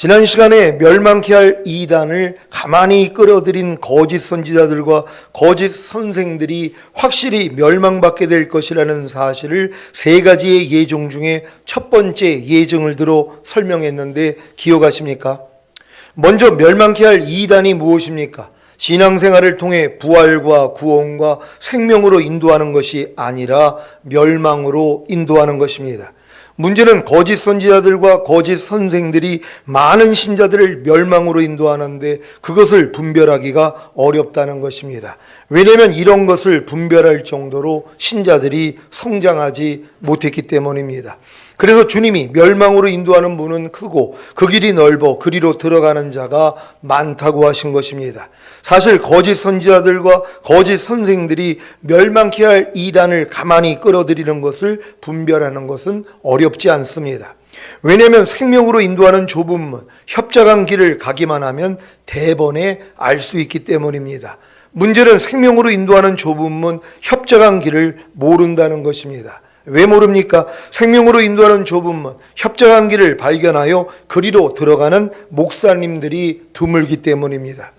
지난 시간에 멸망케 할 이단을 가만히 끌어들인 거짓 선지자들과 거짓 선생들이 확실히 멸망받게 될 것이라는 사실을 세 가지의 예정 중에 첫 번째 예정을 들어 설명했는데 기억하십니까? 먼저 멸망케 할 이단이 무엇입니까? 신앙생활을 통해 부활과 구원과 생명으로 인도하는 것이 아니라 멸망으로 인도하는 것입니다. 문제는 거짓 선지자들과 거짓 선생들이 많은 신자들을 멸망으로 인도하는데 그것을 분별하기가 어렵다는 것입니다. 왜냐하면 이런 것을 분별할 정도로 신자들이 성장하지 못했기 때문입니다. 그래서 주님이 멸망으로 인도하는 문은 크고 그 길이 넓어 그리로 들어가는 자가 많다고 하신 것입니다. 사실 거짓 선지자들과 거짓 선생들이 멸망케 할 이단을 가만히 끌어들이는 것을 분별하는 것은 어렵지 않습니다. 왜냐하면 생명으로 인도하는 좁은 문, 협착한 길을 가기만 하면 대번에 알 수 있기 때문입니다. 문제는 생명으로 인도하는 좁은 문, 협착한 길을 모른다는 것입니다. 왜 모릅니까? 생명으로 인도하는 좁은 문, 협착한 길을 발견하여 그리로 들어가는 목사님들이 드물기 때문입니다.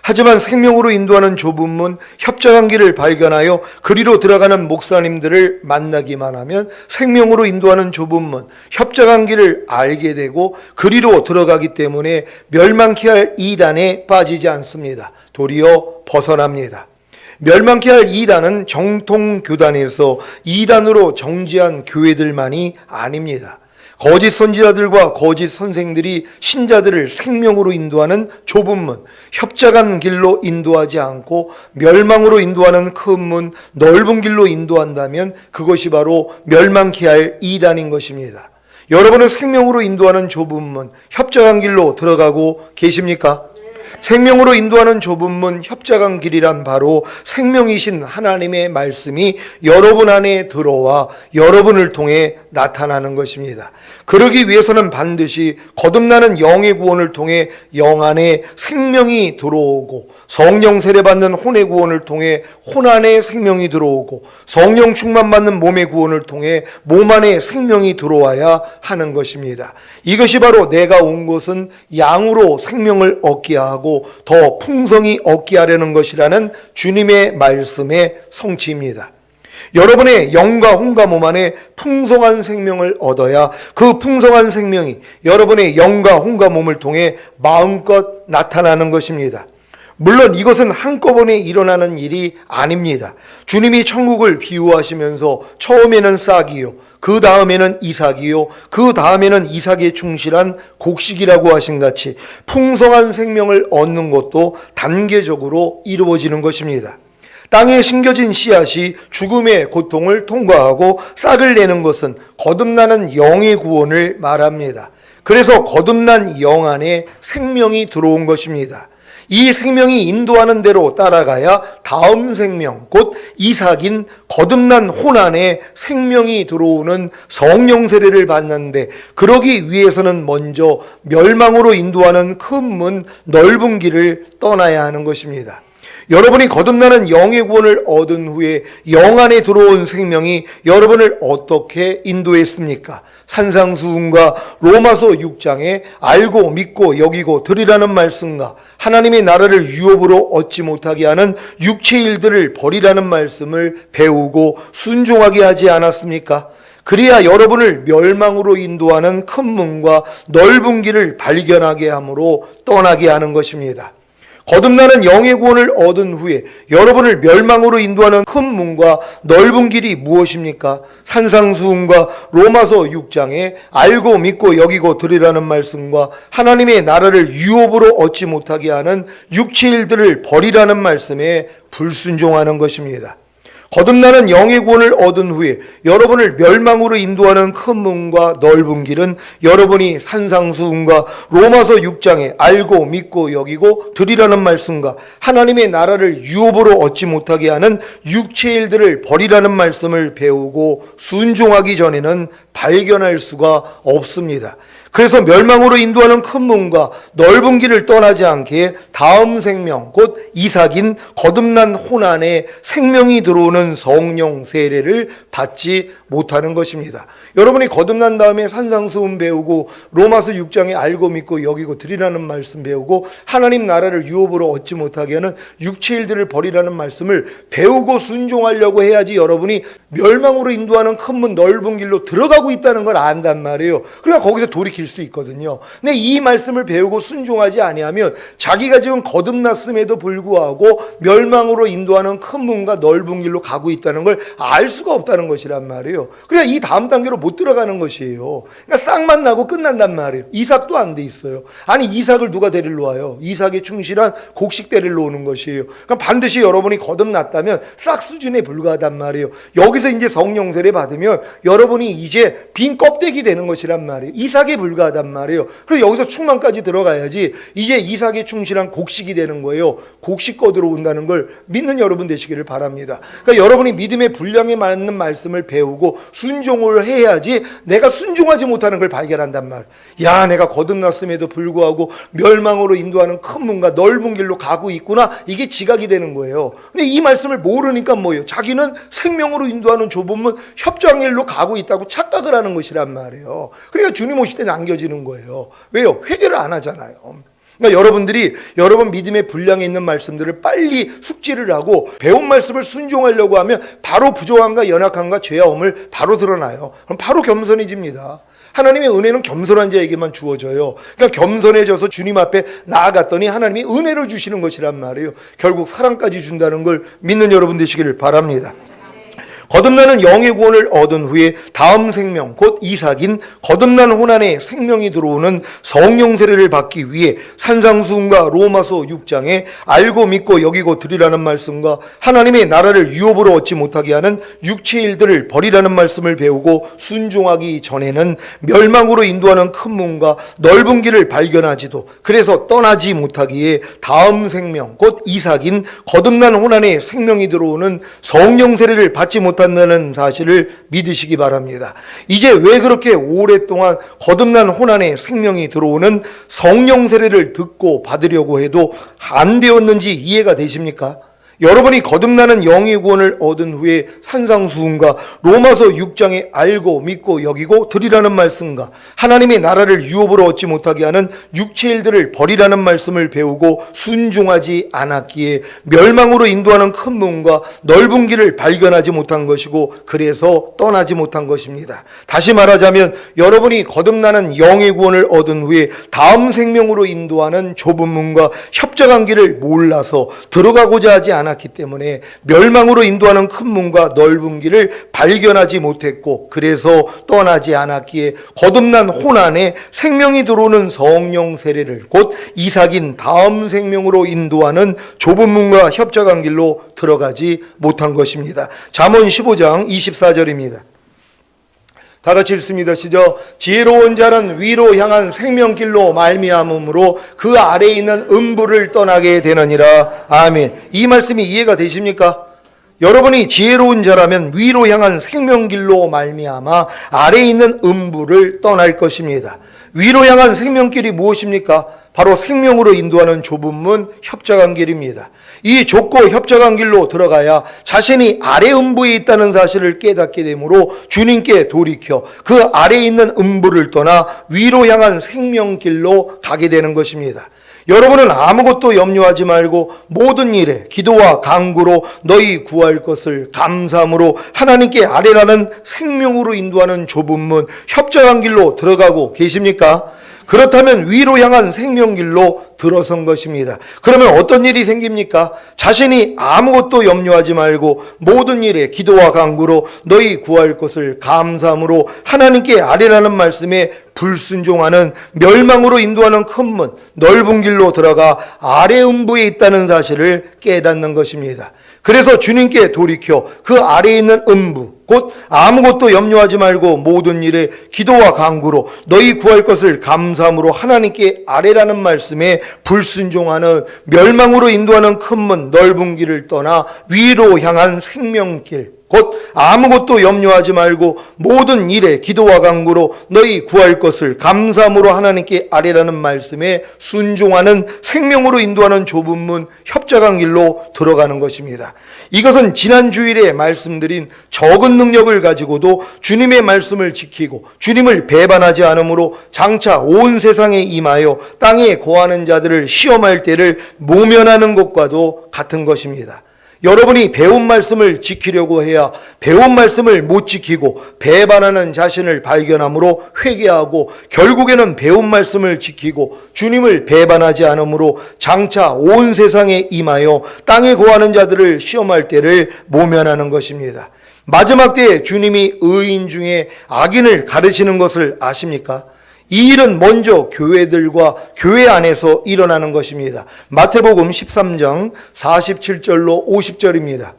하지만 생명으로 인도하는 좁은 문, 협착한 길을 발견하여 그리로 들어가는 목사님들을 만나기만 하면 생명으로 인도하는 좁은 문, 협착한 길을 알게 되고 그리로 들어가기 때문에 멸망케 할 이단에 빠지지 않습니다. 도리어 벗어납니다. 멸망케 할 이단은 정통교단에서 이단으로 정지한 교회들만이 아닙니다. 거짓 선지자들과 거짓 선생들이 신자들을 생명으로 인도하는 좁은 문, 협착한 길로 인도하지 않고 멸망으로 인도하는 큰 문, 넓은 길로 인도한다면 그것이 바로 멸망케 할 이단인 것입니다. 여러분은 생명으로 인도하는 좁은 문, 협착한 길로 들어가고 계십니까? 생명으로 인도하는 좁은 문, 협착한 길이란 바로 생명이신 하나님의 말씀이 여러분 안에 들어와 여러분을 통해 나타나는 것입니다. 그러기 위해서는 반드시 거듭나는 영의 구원을 통해 영 안에 생명이 들어오고 성령 세례받는 혼의 구원을 통해 혼 안에 생명이 들어오고 성령 충만받는 몸의 구원을 통해 몸 안에 생명이 들어와야 하는 것입니다. 이것이 바로 내가 온 것은 양으로 생명을 얻게 하고 더 풍성히 얻게 하려는 것이라는 주님의 말씀의 성취입니다. 여러분의 영과 혼과 몸 안에 풍성한 생명을 얻어야 그 풍성한 생명이 여러분의 영과 혼과 몸을 통해 마음껏 나타나는 것입니다. 물론 이것은 한꺼번에 일어나는 일이 아닙니다. 주님이 천국을 비유하시면서 처음에는 싹이요, 그 다음에는 이삭이요, 그 다음에는 이삭에 충실한 곡식이라고 하신 같이 풍성한 생명을 얻는 것도 단계적으로 이루어지는 것입니다. 땅에 심겨진 씨앗이 죽음의 고통을 통과하고 싹을 내는 것은 거듭나는 영의 구원을 말합니다. 그래서 거듭난 영 안에 생명이 들어온 것입니다. 이 생명이 인도하는 대로 따라가야 다음 생명, 곧 이삭인 거듭난 혼 안에 생명이 들어오는 성령 세례를 받는데 그러기 위해서는 먼저 멸망으로 인도하는 큰 문, 넓은 길을 떠나야 하는 것입니다. 여러분이 거듭나는 영의 구원을 얻은 후에 영 안에 들어온 생명이 여러분을 어떻게 인도했습니까? 산상수훈과 로마서 6장에 알고 믿고 여기고 들으라는 말씀과 하나님의 나라를 유업으로 얻지 못하게 하는 육체의 일들을 버리라는 말씀을 배우고 순종하게 하지 않았습니까? 그래야 여러분을 멸망으로 인도하는 큰 문과 넓은 길을 발견하게 함으로 떠나게 하는 것입니다. 거듭나는 영의 구원을 얻은 후에 여러분을 멸망으로 인도하는 큰 문과 넓은 길이 무엇입니까? 산상수훈과 로마서 6장에 알고 믿고 여기고 들으라는 말씀과 하나님의 나라를 유업으로 얻지 못하게 하는 육체의 일들을 버리라는 말씀에 불순종하는 것입니다. 거듭나는 영의 구원을 얻은 후에 여러분을 멸망으로 인도하는 큰 문과 넓은 길은 여러분이 산상수훈과 로마서 6장에 알고 믿고 여기고 들으라는 말씀과 하나님의 나라를 유업으로 얻지 못하게 하는 육체의 일들을 버리라는 말씀을 배우고 순종하기 전에는 발견할 수가 없습니다. 그래서 멸망으로 인도하는 큰 문과 넓은 길을 떠나지 않게 다음 생명 곧 이삭인 거듭난 혼안에 생명이 들어오는 성령 세례를 받지 못하는 것입니다. 여러분이 거듭난 다음에 산상수훈 배우고 로마서 6장에 알고 믿고 여기고 드리라는 말씀 배우고 하나님 나라를 유업으로 얻지 못하게 하는 육체의 일들을 버리라는 말씀을 배우고 순종하려고 해야지 여러분이 멸망으로 인도하는 큰 문 넓은 길로 들어가고 있다는 걸 안단 말이에요. 그러니까 거기서 돌이킬 수 있거든요. 근데 이 말씀을 배우고 순종하지 아니하면 자기가 지금 거듭났음에도 불구하고 멸망으로 인도하는 큰 문과 넓은 길로 가고 있다는 걸 알 수가 없다는 것이란 말이에요. 그러니까 이 다음 단계로 못 들어가는 것이에요. 그러니까 싹만 나고 끝난단 말이에요. 이삭도 안 돼 있어요. 아니 이삭을 누가 데리러 와요? 이삭에 충실한 곡식 데리러 오는 것이에요. 그러니까 반드시 여러분이 거듭났다면 싹 수준에 불과하단 말이에요. 여기서 이제 성령 세례 받으면 여러분이 이제 빈 껍데기 되는 것이란 말이에요. 이삭에 불과하단 말이에요. 그래서 여기서 충만까지 들어가야지 이제 이삭에 충실한 곡식이 되는 거예요. 곡식 거 들어온다는 걸 믿는 여러분 되시기를 바랍니다. 그러니까 여러분이 믿음의 분량에 맞는 말씀을 배우고 순종을 해야지 내가 순종하지 못하는 걸 발견한단 말이에요. 야, 내가 거듭났음에도 불구하고 멸망으로 인도하는 큰 문과 넓은 길로 가고 있구나. 이게 지각이 되는 거예요. 근데 이 말씀을 모르니까 뭐예요? 자기는 생명으로 인도하는 좁은 문 협장길로 가고 있다고 착각을 하는 것이란 말이에요. 그러니까 주님 오실 때 남겨지는 거예요. 왜요? 회개를 안 하잖아요. 그러니까 여러분들이 여러분 믿음의 분량에 있는 말씀들을 빨리 숙지를 하고 배운 말씀을 순종하려고 하면 바로 부족함과 연약함과 죄아움을 바로 드러나요. 그럼 바로 겸손해집니다. 하나님의 은혜는 겸손한 자에게만 주어져요. 그러니까 겸손해져서 주님 앞에 나아갔더니 하나님이 은혜를 주시는 것이란 말이에요. 결국 사랑까지 준다는 걸 믿는 여러분 되시기를 바랍니다. 거듭나는 영의 구원을 얻은 후에 다음 생명 곧 이삭인 거듭난 혼안에 생명이 들어오는 성령 세례를 받기 위해 산상수훈과 로마서 6장에 알고 믿고 여기고 드리라는 말씀과 하나님의 나라를 유업으로 얻지 못하게 하는 육체의 일들을 버리라는 말씀을 배우고 순종하기 전에는 멸망으로 인도하는 큰 문과 넓은 길을 발견하지도 그래서 떠나지 못하기에 다음 생명 곧 이삭인 거듭난 혼안에 생명이 들어오는 성령 세례를 받지 못한다는 사실을 믿으시기 바랍니다. 이제 왜 그렇게 오랫동안 거듭난 혼안에 생명이 들어오는 성령 세례를 듣고 받으려고 해도 안 되었는지 이해가 되십니까? 여러분이 거듭나는 영의 구원을 얻은 후에 산상수훈과 로마서 6장에 알고 믿고 여기고 드리라는 말씀과 하나님의 나라를 유업으로 얻지 못하게 하는 육체의 일들을 버리라는 말씀을 배우고 순종하지 않았기에 멸망으로 인도하는 큰 문과 넓은 길을 발견하지 못한 것이고 그래서 떠나지 못한 것입니다. 다시 말하자면 여러분이 거듭나는 영의 구원을 얻은 후에 다음 생명으로 인도하는 좁은 문과 협정한 길을 몰라서 들어가고자 하지 않았기 때문에 멸망으로 인도하는 큰 문과 넓은 길을 발견하지 못했고 그래서 떠나지 않았기에 거듭난 혼안에 생명이 들어오는 성령 세례를 곧 이삭인 다음 생명으로 인도하는 좁은 문과 협정한 길로 들어가지 못한 것입니다. 잠언 15장 24절입니다. 다 같이 읽습니다. 시작. 지혜로운 자는 위로 향한 생명길로 말미암음으로 그 아래에 있는 음부를 떠나게 되느니라. 아멘. 이 말씀이 이해가 되십니까? 여러분이 지혜로운 자라면 위로 향한 생명길로 말미암아 아래에 있는 음부를 떠날 것입니다. 위로 향한 생명길이 무엇입니까? 바로 생명으로 인도하는 좁은 문 협정한 길입니다. 이 좁고 협정한 길로 들어가야 자신이 아래 음부에 있다는 사실을 깨닫게 되므로 주님께 돌이켜 그 아래에 있는 음부를 떠나 위로 향한 생명길로 가게 되는 것입니다. 여러분은 아무것도 염려하지 말고 모든 일에 기도와 간구로 너희 구할 것을 감사함으로 하나님께 아뢰라는 생명으로 인도하는 좁은 문 협정한 길로 들어가고 계십니까? 그렇다면 위로 향한 생명길로 들어선 것입니다. 그러면 어떤 일이 생깁니까? 자신이 아무것도 염려하지 말고 모든 일에 기도와 간구로 너희 구할 것을 감사함으로 하나님께 아뢰라는 말씀에 불순종하는 멸망으로 인도하는 큰 문, 넓은 길로 들어가 아래 음부에 있다는 사실을 깨닫는 것입니다. 그래서 주님께 돌이켜 그 아래에 있는 음부, 곧 아무것도 염려하지 말고 모든 일에 기도와 간구로 너희 구할 것을 감사함으로 하나님께 아뢰라는 말씀에 불순종하는 멸망으로 인도하는 큰 문, 넓은 길을 떠나 위로 향한 생명길, 곧 아무것도 염려하지 말고 모든 일에 기도와 간구로 너희 구할 것을 감사함으로 하나님께 아뢰라는 말씀에 순종하는 생명으로 인도하는 좁은 문 협작한 길로 들어가는 것입니다. 이것은 지난 주일에 말씀드린 적은 능력을 가지고도 주님의 말씀을 지키고 주님을 배반하지 않으므로 장차 온 세상에 임하여 땅에 거하는 자들을 시험할 때를 모면하는 것과도 같은 것입니다. 여러분이 배운 말씀을 지키려고 해야 배운 말씀을 못 지키고 배반하는 자신을 발견함으로 회개하고 결국에는 배운 말씀을 지키고 주님을 배반하지 않으므로 장차 온 세상에 임하여 땅에 거하는 자들을 시험할 때를 모면하는 것입니다. 마지막 때에 주님이 의인 중에 악인을 가르치는 것을 아십니까? 이 일은 먼저 교회들과 교회 안에서 일어나는 것입니다. 마태복음 13장 47절로 50절입니다.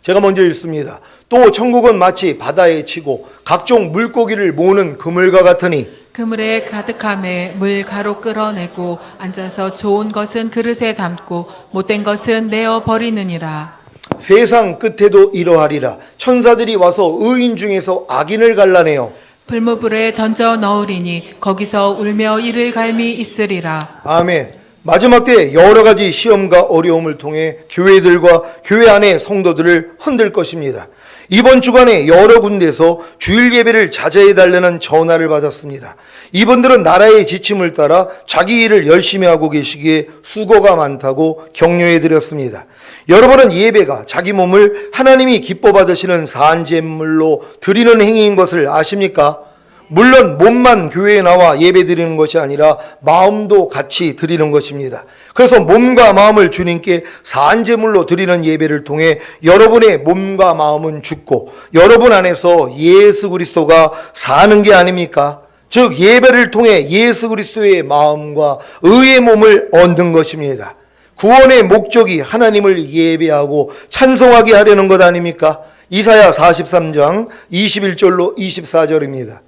제가 먼저 읽습니다. 또 천국은 마치 바다에 치고 각종 물고기를 모으는 그물과 같으니 그물에 가득함에 물 가로 끌어내고 앉아서 좋은 것은 그릇에 담고 못된 것은 내어 버리느니라. 세상 끝에도 이러하리라. 천사들이 와서 의인 중에서 악인을 갈라내어 불무불에 던져 넣으리니 거기서 울며 이를 갈미 있으리라. 아멘. 마지막 때 여러 가지 시험과 어려움을 통해 교회들과 교회 안의 성도들을 흔들 것입니다. 이번 주간에 여러 군데서 주일 예배를 자제해달라는 전화를 받았습니다. 이분들은 나라의 지침을 따라 자기 일을 열심히 하고 계시기에 수고가 많다고 격려해드렸습니다. 여러분은 예배가 자기 몸을 하나님이 기뻐 받으시는 사한제물로 드리는 행위인 것을 아십니까? 물론 몸만 교회에 나와 예배 드리는 것이 아니라 마음도 같이 드리는 것입니다. 그래서 몸과 마음을 주님께 사한제물로 드리는 예배를 통해 여러분의 몸과 마음은 죽고 여러분 안에서 예수 그리스도가 사는 게 아닙니까? 즉 예배를 통해 예수 그리스도의 마음과 의의 몸을 얻는 것입니다. 구원의 목적이 하나님을 예배하고 찬송하게 하려는 것 아닙니까? 이사야 43장 21절로 24절입니다.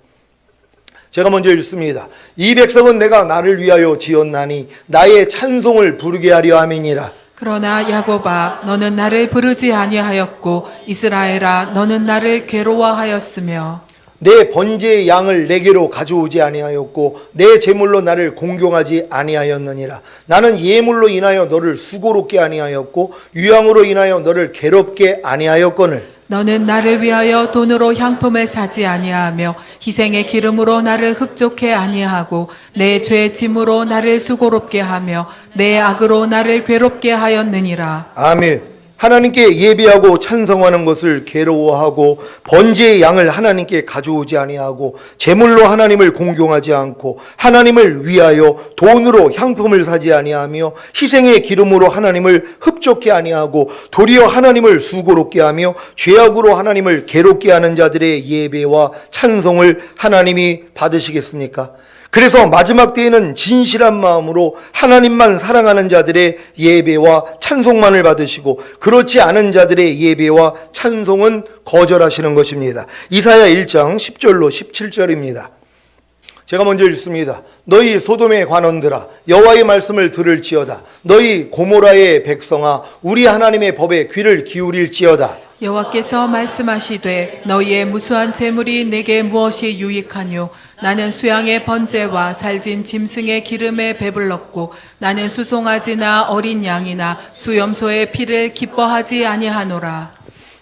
제가 먼저 읽습니다. 이 백성은 내가 나를 위하여 지었나니 나의 찬송을 부르게 하려 함이니라. 그러나 야곱아 너는 나를 부르지 아니하였고 이스라엘아 너는 나를 괴로워하였으며 내 번제의 양을 내게로 가져오지 아니하였고 내 제물로 나를 공경하지 아니하였느니라. 나는 예물로 인하여 너를 수고롭게 아니하였고 유향으로 인하여 너를 괴롭게 아니하였거늘. 너는 나를 위하여 돈으로 향품을 사지 아니하며 희생의 기름으로 나를 흡족해 아니하고 내 죄 짐으로 나를 수고롭게 하며 내 악으로 나를 괴롭게 하였느니라. 아멘. 하나님께 예배하고 찬송하는 것을 괴로워하고 번제의 양을 하나님께 가져오지 아니하고 제물로 하나님을 공경하지 않고 하나님을 위하여 돈으로 향품을 사지 아니하며 희생의 기름으로 하나님을 흡족해 아니하고 도리어 하나님을 수고롭게 하며 죄악으로 하나님을 괴롭게 하는 자들의 예배와 찬송을 하나님이 받으시겠습니까? 그래서 마지막 때에는 진실한 마음으로 하나님만 사랑하는 자들의 예배와 찬송만을 받으시고 그렇지 않은 자들의 예배와 찬송은 거절하시는 것입니다. 이사야 1장 10절로 17절입니다. 제가 먼저 읽습니다. 너희 소돔의 관원들아 여호와의 말씀을 들을지어다. 너희 고모라의 백성아 우리 하나님의 법에 귀를 기울일지어다. 여호와께서 말씀하시되 너희의 무수한 재물이 내게 무엇이 유익하뇨? 나는 수양의 번제와 살진 짐승의 기름에 배불렀고 나는 수송아지나 어린 양이나 수염소의 피를 기뻐하지 아니하노라.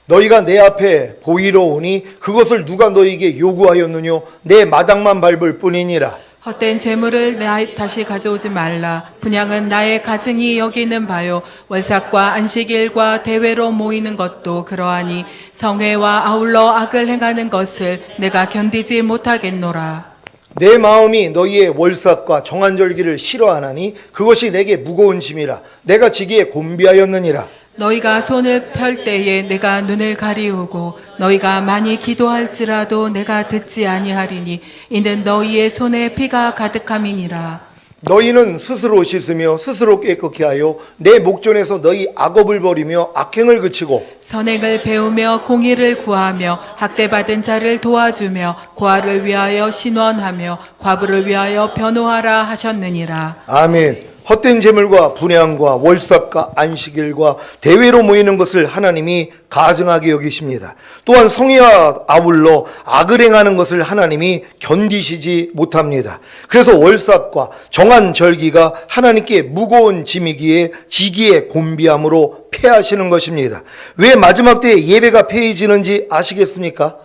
너희가 내 앞에 보이러 오니 그것을 누가 너희에게 요구하였느뇨? 내 마당만 밟을 뿐이니라. 헛된 재물을 다시 가져오지 말라. 분향은 나의 가증이 여기는 바요. 월삭과 안식일과 대회로 모이는 것도 그러하니 성회와 아울러 악을 행하는 것을 내가 견디지 못하겠노라. 내 마음이 너희의 월삭과 정한절기를 싫어하나니 그것이 내게 무거운 짐이라. 내가 지기에 곤비하였느니라. 너희가 손을 펼 때에 내가 눈을 가리우고 너희가 많이 기도할지라도 내가 듣지 아니하리니 이는 너희의 손에 피가 가득함이니라. 너희는 스스로 씻으며 스스로 깨끗게 하여 내 목전에서 너희 악업을 버리며 악행을 그치고 선행을 배우며 공의를 구하며 학대받은 자를 도와주며 고아를 위하여 신원하며 과부를 위하여 변호하라 하셨느니라. 아멘. 헛된 재물과 분향과 월삭과 안식일과 대회로 모이는 것을 하나님이 가증하게 여기십니다. 또한 성의와 아울러 악을 행하는 것을 하나님이 견디시지 못합니다. 그래서 월삭과 정한 절기가 하나님께 무거운 짐이기에 지기의 곤비함으로 폐하시는 것입니다. 왜 마지막 때에 예배가 폐해지는지 아시겠습니까?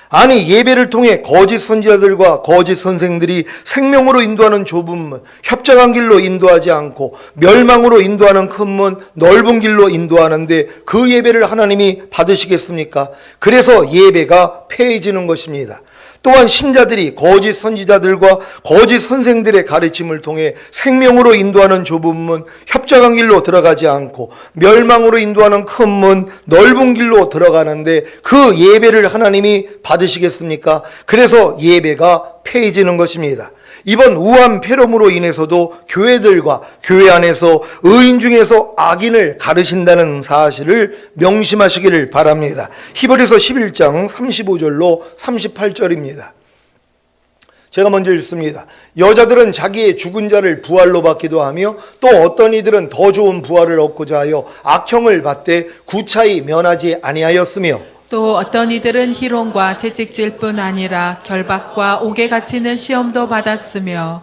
아니, 예배를 통해 거짓 선지자들과 거짓 선생들이 생명으로 인도하는 좁은 문, 협정한 길로 인도하지 않고 멸망으로 인도하는 큰 문, 넓은 길로 인도하는데 그 예배를 하나님이 받으시겠습니까? 그래서 예배가 폐해지는 것입니다. 또한 신자들이 거짓 선지자들과 거짓 선생들의 가르침을 통해 생명으로 인도하는 좁은 문, 협정한 길로 들어가지 않고 멸망으로 인도하는 큰 문, 넓은 길로 들어가는데 그 예배를 하나님이 받으시겠습니까? 그래서 예배가 폐해지는 것입니다. 이번 우한 폐렴으로 인해서도 교회들과 교회 안에서 의인 중에서 악인을 가르신다는 사실을 명심하시기를 바랍니다. 히브리서 11장 35절로 38절입니다. 제가 먼저 읽습니다. 여자들은 자기의 죽은 자를 부활로 받기도 하며 또 어떤 이들은 더 좋은 부활을 얻고자 하여 악형을 받되 구차히 면하지 아니하였으며 또 어떤 이들은 희롱과 채찍질 뿐 아니라 결박과 옥에 갇히는 시험도 받았으며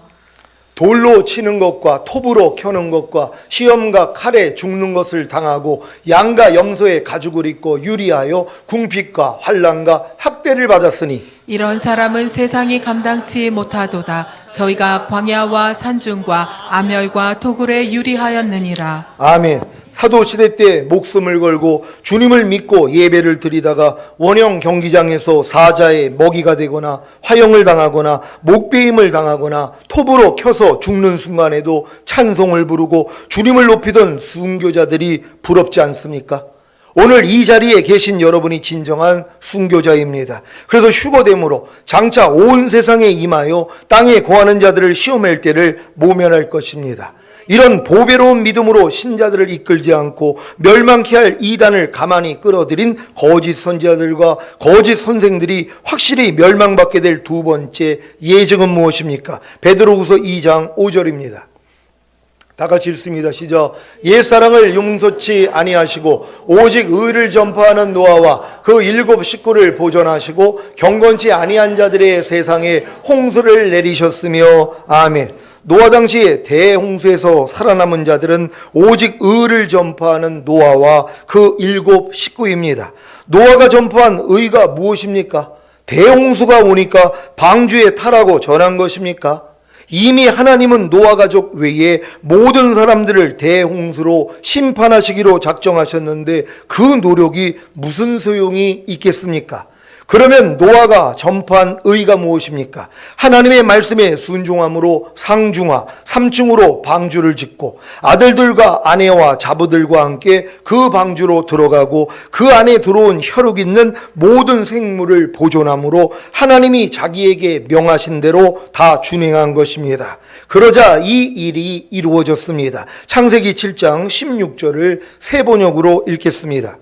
돌로 치는 것과 톱으로 켜는 것과 시험과 칼에 죽는 것을 당하고 양과 염소의 가죽을 입고 유리하여 궁핍과 환난과 학대를 받았으니 이런 사람은 세상이 감당치 못하도다. 저희가 광야와 산중과 암열과 토굴에 유리하였느니라. 아멘. 사도시대 때 목숨을 걸고 주님을 믿고 예배를 드리다가 원형 경기장에서 사자의 먹이가 되거나 화형을 당하거나 목베임을 당하거나 톱으로 켜서 죽는 순간에도 찬송을 부르고 주님을 높이던 순교자들이 부럽지 않습니까? 오늘 이 자리에 계신 여러분이 진정한 순교자입니다. 그래서 휴거됨으로 장차 온 세상에 임하여 땅에 거하는 자들을 시험할 때를 모면할 것입니다. 이런 보배로운 믿음으로 신자들을 이끌지 않고 멸망케 할 이단을 가만히 끌어들인 거짓 선지자들과 거짓 선생들이 확실히 멸망받게 될 두 번째 예정은 무엇입니까? 베드로후서 2장 5절입니다. 다 같이 읽습니다. 시작. 옛사랑을 용서치 아니하시고 오직 의를 전파하는 노아와 그 7 식구를 보존하시고 경건치 아니한 자들의 세상에 홍수를 내리셨으며 아멘. 노아 당시에 대홍수에서 살아남은 자들은 오직 의를 전파하는 노아와 그 7 식구입니다. 노아가 전파한 의가 무엇입니까? 대홍수가 오니까 방주에 타라고 전한 것입니까? 이미 하나님은 노아 가족 외에 모든 사람들을 대홍수로 심판하시기로 작정하셨는데 그 노력이 무슨 소용이 있겠습니까? 그러면 노아가 전파한 의가 무엇입니까? 하나님의 말씀에 순종함으로 상중하, 3층으로 방주를 짓고 아들들과 아내와 자부들과 함께 그 방주로 들어가고 그 안에 들어온 혈육 있는 모든 생물을 보존함으로 하나님이 자기에게 명하신 대로 다 준행한 것입니다. 그러자 이 일이 이루어졌습니다. 창세기 7장 16절을 새 번역으로 읽겠습니다.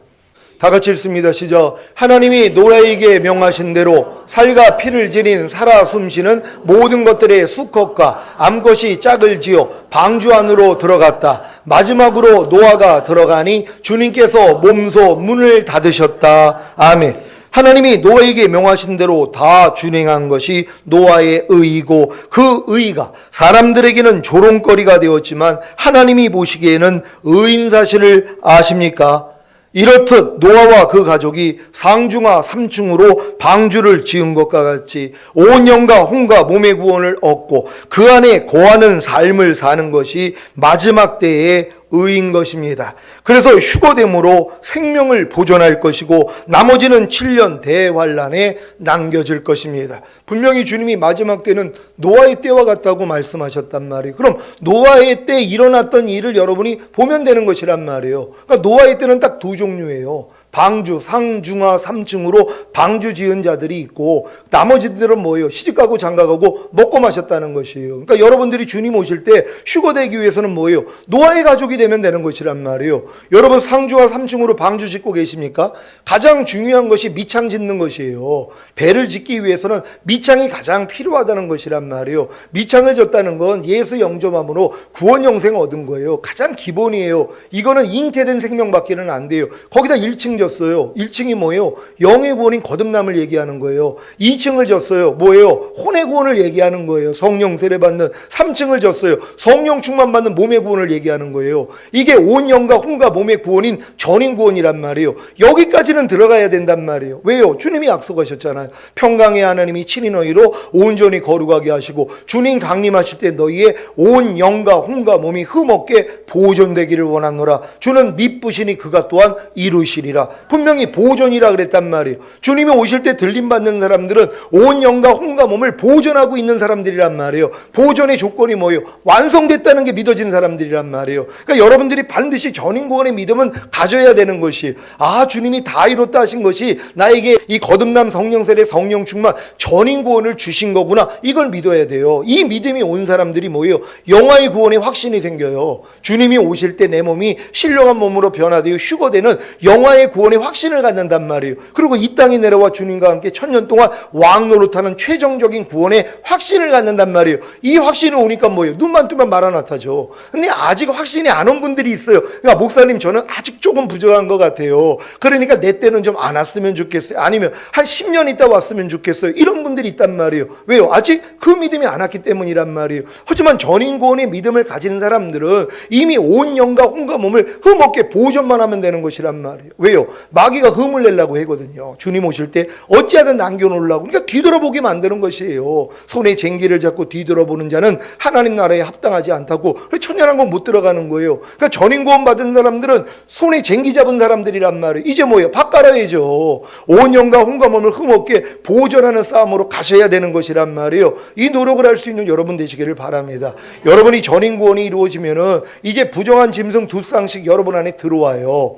다 같이 읽습니다. 시작. 하나님이 노아에게 명하신 대로 살과 피를 지닌 살아 숨쉬는 모든 것들의 수컷과 암컷이 짝을 지어 방주 안으로 들어갔다. 마지막으로 노아가 들어가니 주님께서 몸소 문을 닫으셨다. 아멘. 하나님이 노아에게 명하신 대로 다 준행한 것이 노아의 의이고 그 의가 사람들에게는 조롱거리가 되었지만 하나님이 보시기에는 의인 사실을 아십니까? 이렇듯 노아와 그 가족이 상중하 3층으로 방주를 지은 것과 같이 온 영과 혼과 몸의 구원을 얻고 그 안에 거하는 삶을 사는 것이 마지막 때의 의인 것입니다. 그래서 휴거됨으로 생명을 보존할 것이고 나머지는 7년 대환란에 남겨질 것입니다. 분명히 주님이 마지막 때는 노아의 때와 같다고 말씀하셨단 말이에요. 그럼 노아의 때 일어났던 일을 여러분이 보면 되는 것이란 말이에요. 그러니까 노아의 때는 딱 두 종류예요. 방주, 상중하 3층으로 방주 지은 자들이 있고 나머지들은 뭐예요? 시집가고 장가가고 먹고 마셨다는 것이에요. 그러니까 여러분들이 주님 오실 때 휴거되기 위해서는 뭐예요? 노아의 가족이 되면 되는 것이란 말이에요. 여러분 상중하 3층으로 방주 짓고 계십니까? 가장 중요한 것이 밑창 짓는 것이에요. 배를 짓기 위해서는 밑창이 가장 필요하다는 것이란 말이에요. 밑창을 졌다는 건 예수 영접함으로 구원 영생 얻은 거예요. 가장 기본이에요. 이거는 잉태된 생명밖에는 안 돼요. 거기다 1층 졌어요. 1층이 뭐예요? 영의 구원인 거듭남을 얘기하는 거예요. 2층을 졌어요. 뭐예요? 혼의 구원을 얘기하는 거예요. 성령 세례 받는. 3층을 졌어요. 성령 충만 받는 몸의 구원을 얘기하는 거예요. 이게 온 영과 혼과 몸의 구원인 전인 구원이란 말이에요. 여기까지는 들어가야 된단 말이에요. 왜요? 주님이 약속하셨잖아요. 평강의 하나님이 친히 너희로 온전히 거룩하게 하시고 주님 강림하실 때 너희의 온 영과 혼과 몸이 흠없게 보존되기를 원하노라. 주는 미쁘시니 그가 또한 이루시리라. 분명히 보존이라 그랬단 말이에요. 주님이 오실 때 들림받는 사람들은 온 영과 혼과 몸을 보존하고 있는 사람들이란 말이에요. 보존의 조건이 뭐예요? 완성됐다는 게 믿어지는 사람들이란 말이에요. 그러니까 여러분들이 반드시 전인구원의 믿음은 가져야 되는 것이, 아, 주님이 다 이뤘다 하신 것이 나에게 이 거듭남 성령 세례 성령 충만 전인구원을 주신 거구나. 이걸 믿어야 돼요. 이 믿음이 온 사람들이 뭐예요? 영화의 구원에 확신이 생겨요. 주님이 오실 때 내 몸이 신령한 몸으로 변화되어 휴거되는 영화의 구원에 확신을 갖는단 말이에요. 그리고 이 땅에 내려와 주님과 함께 천년 동안 왕노릇하는 최종적인 구원에 확신을 갖는단 말이에요. 이 확신이 오니까 뭐예요? 눈만 뜨면 마라나타죠. 근데 아직 확신이 안 온 분들이 있어요. 그러니까 목사님 저는 아직 조금 부족한 것 같아요. 그러니까 내 때는 좀 안 왔으면 좋겠어요. 아니면 한 10년 있다 왔으면 좋겠어요. 이런 분들이 있단 말이에요. 왜요? 아직 그 믿음이 안 왔기 때문이란 말이에요. 하지만 전인구원의 믿음을 가진 사람들은 이미 온 영과 혼과 몸을 흠없게 보존만 하면 되는 것이란 말이에요. 왜요? 마귀가 흠을 내려고 하거든요. 주님 오실 때 어찌하든 남겨놓으려고. 그러니까 뒤돌아보게 만드는 것이에요. 손에 쟁기를 잡고 뒤돌아보는 자는 하나님 나라에 합당하지 않다고. 천연한 건 못 들어가는 거예요. 그러니까 전인구원 받은 사람들은 손에 쟁기 잡은 사람들이란 말이에요. 이제 뭐예요? 밥 깔아야죠. 온 영과 혼과 몸을 흠없게 보존하는 싸움으로 가셔야 되는 것이란 말이에요. 이 노력을 할 수 있는 여러분 되시기를 바랍니다. 여러분이 전인구원이 이루어지면은 이제 부정한 짐승 2쌍씩 여러분 안에 들어와요.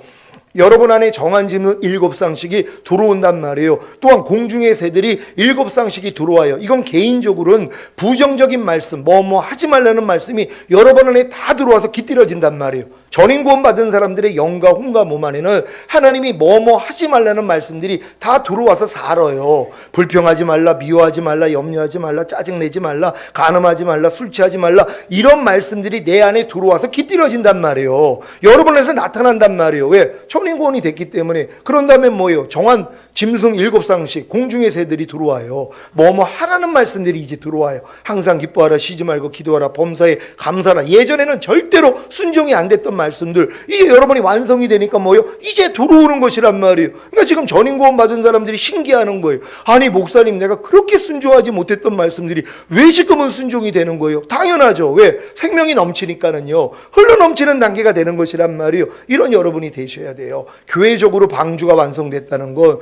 여러분 안에 정한 짐승 7쌍씩이 들어온단 말이에요. 또한 공중의 새들이 7쌍씩이 들어와요. 이건 개인적으로는 부정적인 말씀, 뭐 하지 말라는 말씀이 여러분 안에 다 들어와서 깃들여진단 말이에요. 전인구원 받은 사람들의 영과 혼과 몸 안에는 하나님이 뭐 하지 말라는 말씀들이 다 들어와서 살아요. 불평하지 말라, 미워하지 말라, 염려하지 말라, 짜증내지 말라, 간음하지 말라, 술 취하지 말라, 이런 말씀들이 내 안에 들어와서 깃들여진단 말이에요. 여러분 안에서 나타난단 말이에요. 왜? 전인구원이 됐기 때문에. 그런 다음에 뭐예요? 정한 짐승 7쌍씩 공중의 새들이 들어와요. 뭐 하라는 말씀들이 이제 들어와요. 항상 기뻐하라, 쉬지 말고 기도하라, 범사에 감사하라. 예전에는 절대로 순종이 안 됐던 말씀들, 이게 여러분이 완성이 되니까 뭐예요? 이제 들어오는 것이란 말이에요. 그러니까 지금 전인구원 받은 사람들이 신기하는 거예요. 아니 목사님, 내가 그렇게 순종하지 못했던 말씀들이 왜 지금은 순종이 되는 거예요? 당연하죠. 왜? 생명이 넘치니까는요. 흘러넘치는 단계가 되는 것이란 말이에요. 이런 여러분이 되셔야 돼요. 교회적으로 방주가 완성됐다는 건,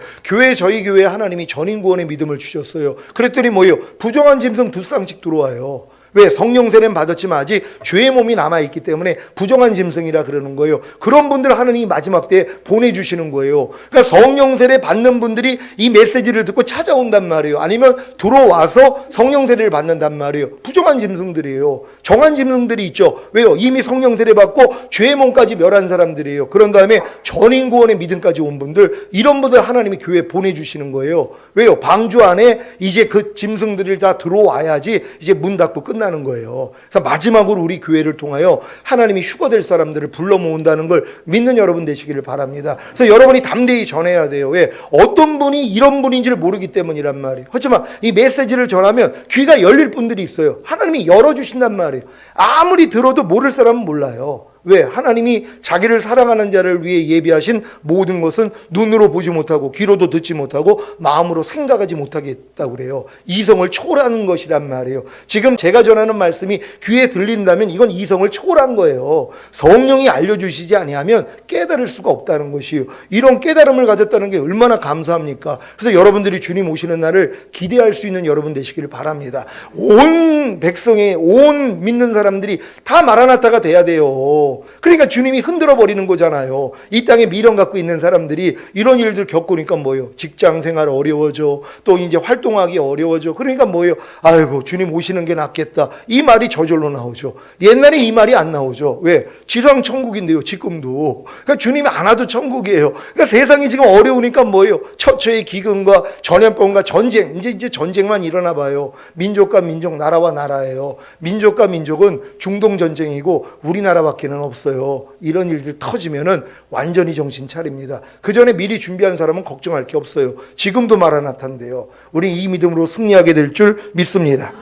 저희 교회에 하나님이 전인구원의 믿음을 주셨어요. 그랬더니 뭐예요? 부정한 짐승 2쌍씩 들어와요. 왜? 성령 세례는 받았지만 아직 죄의 몸이 남아있기 때문에 부정한 짐승이라 그러는 거예요. 그런 분들 하나님이 마지막 때에 보내주시는 거예요. 그러니까 성령 세례 받는 분들이 이 메시지를 듣고 찾아온단 말이에요. 아니면 들어와서 성령 세례를 받는단 말이에요. 부정한 짐승들이에요. 정한 짐승들이 있죠. 왜요? 이미 성령 세례 받고 죄의 몸까지 멸한 사람들이에요. 그런 다음에 전인구원의 믿음까지 온 분들, 이런 분들 하나님이 교회에 보내주시는 거예요. 왜요? 방주 안에 이제 그 짐승들을 다 들어와야지 이제 문 닫고 끝나는 거예요. 그래서 마지막으로 우리 교회를 통하여 하나님이 휴거될 사람들을 불러 모은다는 걸 믿는 여러분 되시기를 바랍니다. 그래서 여러분이 담대히 전해야 돼요. 왜? 어떤 분이 이런 분인지를 모르기 때문이란 말이에요. 하지만 이 메시지를 전하면 귀가 열릴 분들이 있어요. 하나님이 열어주신단 말이에요. 아무리 들어도 모를 사람은 몰라요. 왜? 하나님이 자기를 사랑하는 자를 위해 예비하신 모든 것은 눈으로 보지 못하고 귀로도 듣지 못하고 마음으로 생각하지 못하겠다고 그래요. 이성을 초월하는 것이란 말이에요. 지금 제가 전하는 말씀이 귀에 들린다면 이건 이성을 초월한 거예요. 성령이 알려주시지 아니하면 깨달을 수가 없다는 것이에요. 이런 깨달음을 가졌다는 게 얼마나 감사합니까? 그래서 여러분들이 주님 오시는 날을 기대할 수 있는 여러분 되시기를 바랍니다. 온 백성의, 온 믿는 사람들이 다 마라나타가 돼야 돼요. 거예요. 그러니까 주님이 흔들어 버리는 거잖아요. 이 땅에 미련 갖고 있는 사람들이 이런 일들 겪으니까 뭐예요? 직장 생활 어려워져. 또 이제 활동하기 어려워져. 그러니까 뭐예요? 아이고, 주님 오시는 게 낫겠다. 이 말이 저절로 나오죠. 옛날에 이 말이 안 나오죠. 왜? 지상 천국인데요, 지금도. 그러니까 주님이 안 와도 천국이에요. 그러니까 세상이 지금 어려우니까 뭐예요? 처처의 기근과 전염병과 전쟁. 이제 전쟁만 일어나 봐요. 민족과 민족, 나라와 나라예요. 민족과 민족은 중동 전쟁이고 우리나라밖에는 없어요. 이런 일들 터지면은 완전히 정신 차립니다. 그 전에 미리 준비한 사람은 걱정할 게 없어요. 지금도 마라나타인데요. 우리 이 믿음으로 승리하게 될 줄 믿습니다.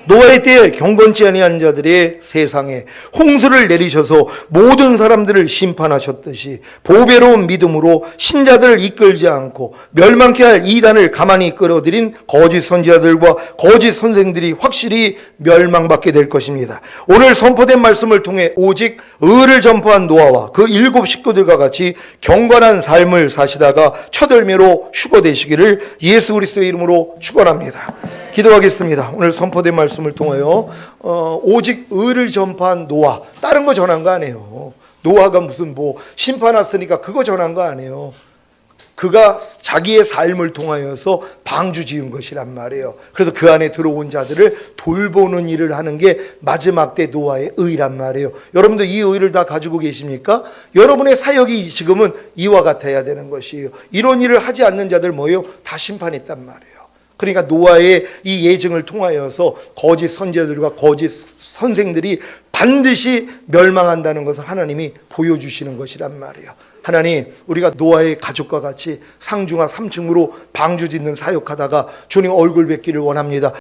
노아의 때에 경건치 아니한 자들의 세상에 홍수를 내리셔서 모든 사람들을 심판하셨듯이 보배로운 믿음으로 신자들을 이끌지 않고 멸망케 할 이단을 가만히 끌어들인 거짓 선지자들과 거짓 선생들이 확실히 멸망받게 될 것입니다. 오늘 선포된 말씀을 통해 오직 의를 전파한 노아와 그 7 식구들과 같이 경건한 삶을 사시다가 첫 열매로 휴거되시기를 예수 그리스도의 이름으로 축원합니다. 기도하겠습니다. 오늘 선포된 말씀을 통하여 오직 의를 전파한 노아, 다른 거 전한 거 아니에요. 노아가 무슨 뭐 심판 왔으니까 그거 전한 거 아니에요. 그가 자기의 삶을 통하여서 방주 지은 것이란 말이에요. 그래서 그 안에 들어온 자들을 돌보는 일을 하는 게 마지막 때 노아의 의란 말이에요. 여러분도 이 의를 다 가지고 계십니까? 여러분의 사역이 지금은 이와 같아야 되는 것이에요. 이런 일을 하지 않는 자들 뭐예요? 다 심판했단 말이에요. 그러니까 노아의 이 예증을 통하여서 거짓 선지자들과 거짓 선생들이 반드시 멸망한다는 것을 하나님이 보여주시는 것이란 말이에요. 하나님, 우리가 노아의 가족과 같이 상중하 3층으로 방주 짓는 사역하다가 주님 얼굴 뵙기를 원합니다.